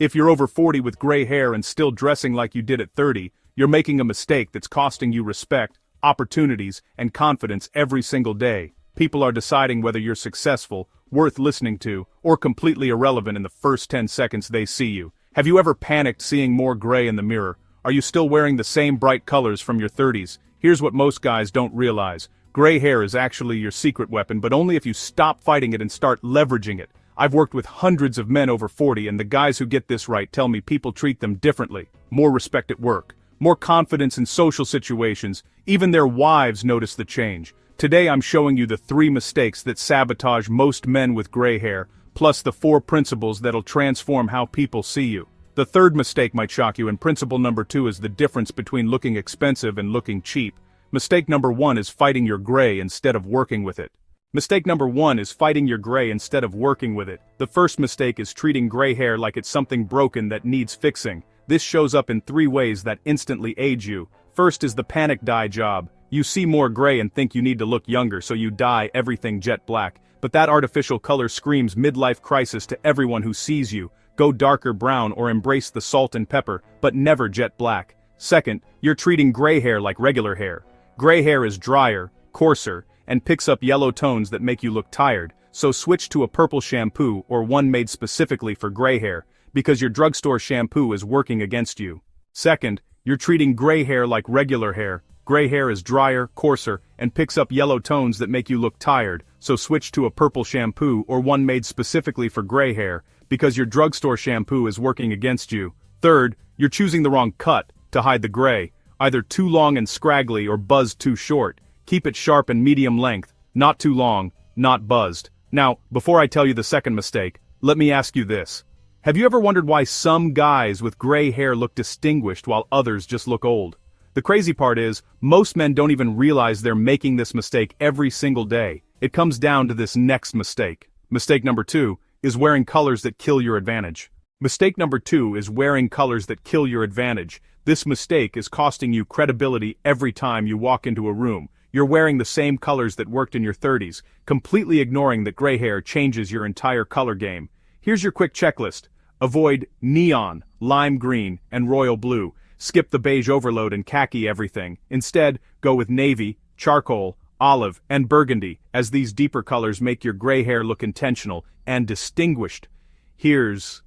If you're over 40 with gray hair and still dressing like you did at 30, you're making a mistake that's costing you respect, opportunities, and confidence every single day. People are deciding whether you're successful, worth listening to, or completely irrelevant in the first 10 seconds they see you. Have you ever panicked seeing more gray in the mirror? Are you still wearing the same bright colors from your 30s? Here's what most guys don't realize. Gray hair is actually your secret weapon, but only if you stop fighting it and start leveraging it. I've worked with hundreds of men over 40, and the guys who get this right tell me people treat them differently. More respect at work, more confidence in social situations, even their wives notice the change. Today I'm showing you the 3 mistakes that sabotage most men with gray hair, plus the 4 principles that'll transform how people see you. The third mistake might shock you, and principle number 2 is the difference between looking expensive and looking cheap. Mistake number 1 is fighting your gray instead of working with it. Mistake number 1 is fighting your gray instead of working with it. The first mistake is treating gray hair like it's something broken that needs fixing. This shows up in 3 ways that instantly age you. First is the panic dye job. You see more gray and think you need to look younger, so you dye everything jet black. But that artificial color screams midlife crisis to everyone who sees you. Go darker brown or embrace the salt and pepper, but never jet black. Second, you're treating gray hair like regular hair. Gray hair is drier, coarser, and picks up yellow tones that make you look tired, so switch to a purple shampoo or one made specifically for gray hair, because your drugstore shampoo is working against you. Second, you're treating gray hair like regular hair. Gray hair is drier, coarser, and picks up yellow tones that make you look tired, so switch to a purple shampoo or one made specifically for gray hair, because your drugstore shampoo is working against you. Third, you're choosing the wrong cut to hide the gray, either too long and scraggly or buzzed too short. Keep it sharp and medium length, not too long, not buzzed. Now, before I tell you the second mistake, let me ask you this. Have you ever wondered why some guys with gray hair look distinguished while others just look old? The crazy part is, most men don't even realize they're making this mistake every single day. It comes down to this next mistake. Mistake number 2 is wearing colors that kill your advantage. Mistake number 2 is wearing colors that kill your advantage. This mistake is costing you credibility every time you walk into a room. You're wearing the same colors that worked in your 30s, completely ignoring that gray hair changes your entire color game. Here's your quick checklist. Avoid neon, lime green, and royal blue. Skip the beige overload and khaki everything. Instead, go with navy, charcoal, olive, and burgundy, as these deeper colors make your gray hair look intentional and distinguished. Here's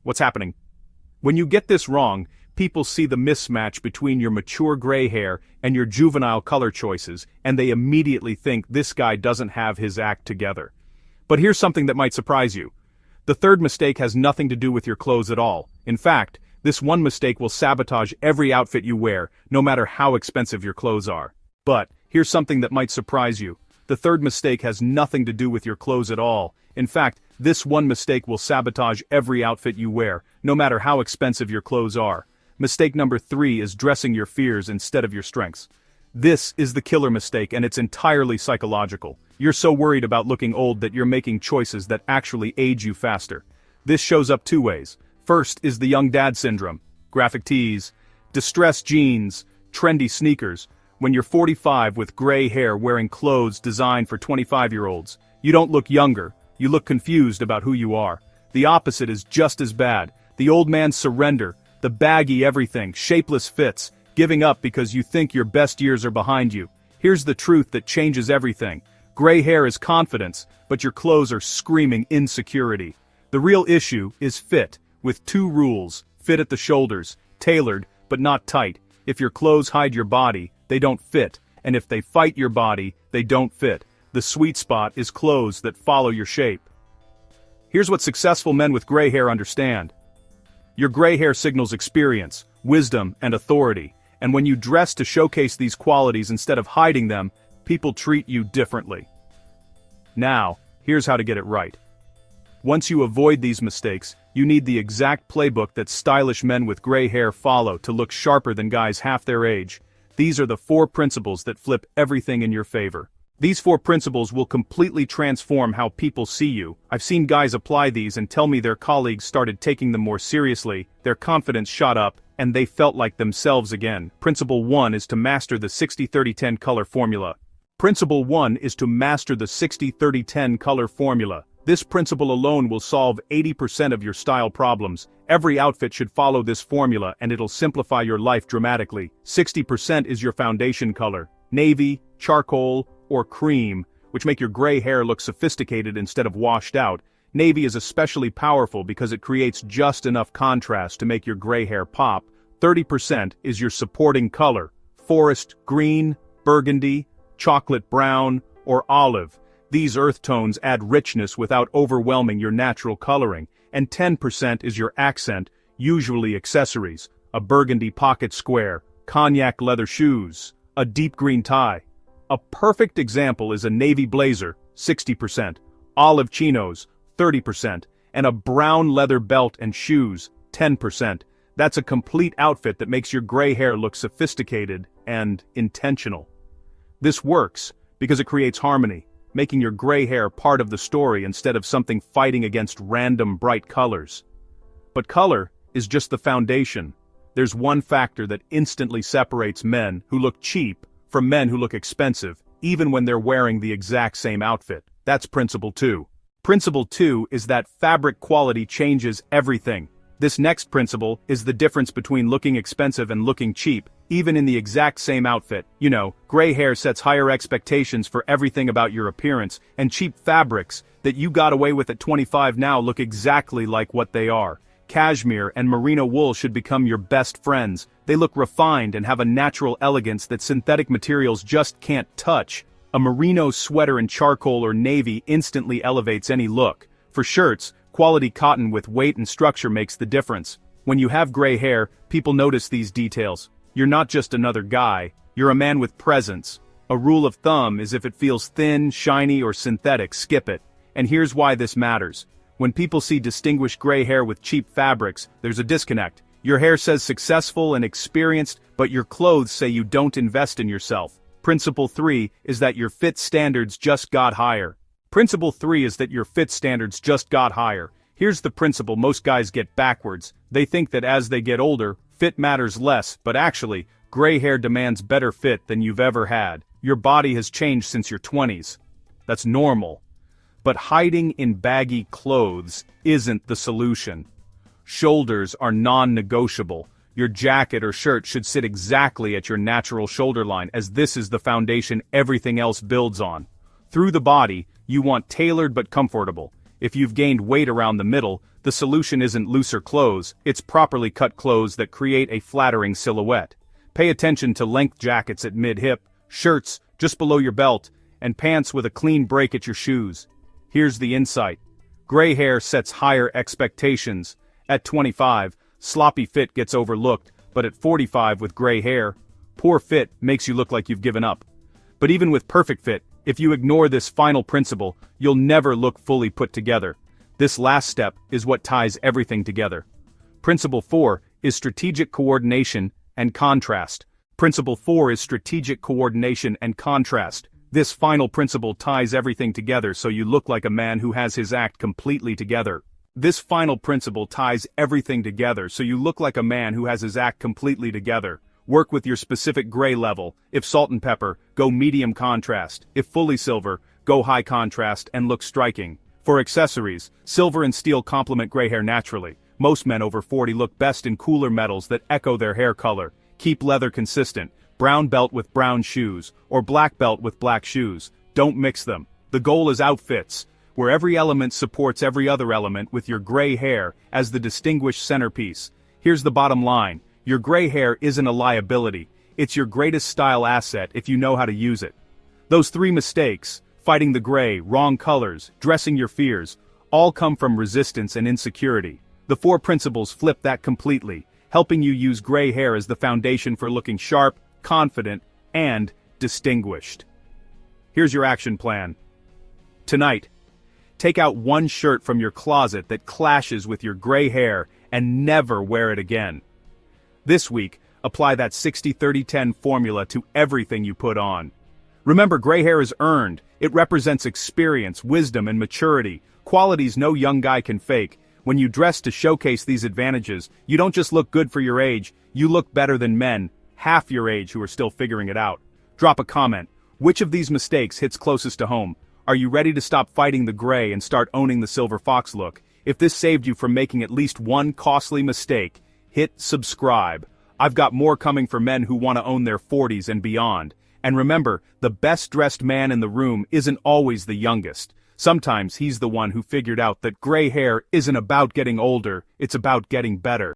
what's happening. When you get this wrong, people see the mismatch between your mature gray hair and your juvenile color choices, and they immediately think this guy doesn't have his act together. But here's something that might surprise you. The third mistake has nothing to do with your clothes at all. In fact, this one mistake will sabotage every outfit you wear, no matter how expensive your clothes are. But here's something that might surprise you. The third mistake has nothing to do with your clothes at all. In fact, this one mistake will sabotage every outfit you wear, no matter how expensive your clothes are. Mistake number 3 is dressing your fears instead of your strengths. This is the killer mistake, and it's entirely psychological. You're so worried about looking old that you're making choices that actually age you faster. This shows up 2 ways. First is the young dad syndrome. Graphic tees, distressed jeans, trendy sneakers. When you're 45 with gray hair wearing clothes designed for 25-year-olds, you don't look younger, you look confused about who you are. The opposite is just as bad. The old man surrender, the baggy everything, shapeless fits, giving up because you think your best years are behind you. Here's the truth that changes everything. Gray hair is confidence, but your clothes are screaming insecurity. The real issue is fit, with 2 rules: fit at the shoulders, tailored, but not tight. If your clothes hide your body, they don't fit, and if they fight your body, they don't fit. The sweet spot is clothes that follow your shape. Here's what successful men with gray hair understand. Your gray hair signals experience, wisdom, and authority, and when you dress to showcase these qualities instead of hiding them, people treat you differently. Now, here's how to get it right. Once you avoid these mistakes, you need the exact playbook that stylish men with gray hair follow to look sharper than guys half their age. These are the 4 principles that flip everything in your favor. These 4 principles will completely transform how people see you. I've seen guys apply these and tell me their colleagues started taking them more seriously, their confidence shot up, and they felt like themselves again. Principle 1 is to master the 60-30-10 color formula. Principle 1 is to master the 60-30-10 color formula. This principle alone will solve 80% of your style problems. Every outfit should follow this formula and it'll simplify your life dramatically. 60% is your foundation color, navy, charcoal, or cream, which make your gray hair look sophisticated instead of washed out. Navy is especially powerful because it creates just enough contrast to make your gray hair pop. 30% is your supporting color, forest green, burgundy, chocolate brown, or olive. These earth tones add richness without overwhelming your natural coloring. And 10% is your accent, usually accessories, a burgundy pocket square, cognac leather shoes, a deep green tie. A perfect example is a navy blazer, 60%, olive chinos, 30%, and a brown leather belt and shoes, 10%. That's a complete outfit that makes your gray hair look sophisticated and intentional. This works because it creates harmony, making your gray hair part of the story instead of something fighting against random bright colors. But color is just the foundation. There's one factor that instantly separates men who look cheap from men who look expensive, even when they're wearing the exact same outfit. That's principle 2. Principle 2 is that fabric quality changes everything. This next principle is the difference between looking expensive and looking cheap, even in the exact same outfit. You know, gray hair sets higher expectations for everything about your appearance, and cheap fabrics that you got away with at 25 now look exactly like what they are. Cashmere and merino wool should become your best friends. They look refined and have a natural elegance that synthetic materials just can't touch. A merino sweater in charcoal or navy instantly elevates any look. For shirts, quality cotton with weight and structure makes the difference. When you have gray hair, people notice these details. You're not just another guy, you're a man with presence. A rule of thumb is if it feels thin, shiny, or synthetic, skip it. And here's why this matters. When people see distinguished gray hair with cheap fabrics, there's a disconnect. Your hair says successful and experienced, but your clothes say you don't invest in yourself. Principle 3 is that your fit standards just got higher. Principle 3 is that your fit standards just got higher. Here's the principle most guys get backwards. They think that as they get older, fit matters less, but actually, gray hair demands better fit than you've ever had. Your body has changed since your 20s. That's normal. But hiding in baggy clothes isn't the solution. Shoulders are non-negotiable. Your jacket or shirt should sit exactly at your natural shoulder line, as this is the foundation everything else builds on. Through the body, you want tailored but comfortable. If you've gained weight around the middle, the solution isn't looser clothes, it's properly cut clothes that create a flattering silhouette. Pay attention to length jackets at mid-hip, shirts just below your belt, and pants with a clean break at your shoes. Here's the insight. Gray hair sets higher expectations. At 25, sloppy fit gets overlooked, but at 45 with gray hair, poor fit makes you look like you've given up. But even with perfect fit, if you ignore this final principle, you'll never look fully put together. This last step is what ties everything together. Principle 4 is strategic coordination and contrast. Principle 4 is strategic coordination and contrast. This final principle ties everything together so you look like a man who has his act completely together. This final principle ties everything together so you look like a man who has his act completely together. Work with your specific gray level. If salt and pepper, go medium contrast. If fully silver, go high contrast and look striking. For accessories, silver and steel complement gray hair naturally. Most men over 40 look best in cooler metals that echo their hair color. Keep leather consistent. Brown belt with brown shoes, or black belt with black shoes. Don't mix them. The goal is outfits, where every element supports every other element with your gray hair as the distinguished centerpiece. Here's the bottom line. Your gray hair isn't a liability. It's your greatest style asset if you know how to use it. Those 3 mistakes, fighting the gray, wrong colors, dressing your fears, all come from resistance and insecurity. The 4 principles flip that completely, helping you use gray hair as the foundation for looking sharp, confident, and distinguished. Here's your action plan. Tonight, take out one shirt from your closet that clashes with your gray hair and never wear it again. This week, apply that 60-30-10 formula to everything you put on. Remember, gray hair is earned. It represents experience, wisdom, and maturity, qualities no young guy can fake. When you dress to showcase these advantages, you don't just look good for your age, you look better than men half your age who are still figuring it out. Drop a comment. Which of these mistakes hits closest to home? Are you ready to stop fighting the gray and start owning the silver fox look? If this saved you from making at least one costly mistake, hit subscribe. I've got more coming for men who want to own their 40s and beyond. And remember, the best-dressed man in the room isn't always the youngest. Sometimes he's the one who figured out that gray hair isn't about getting older, it's about getting better.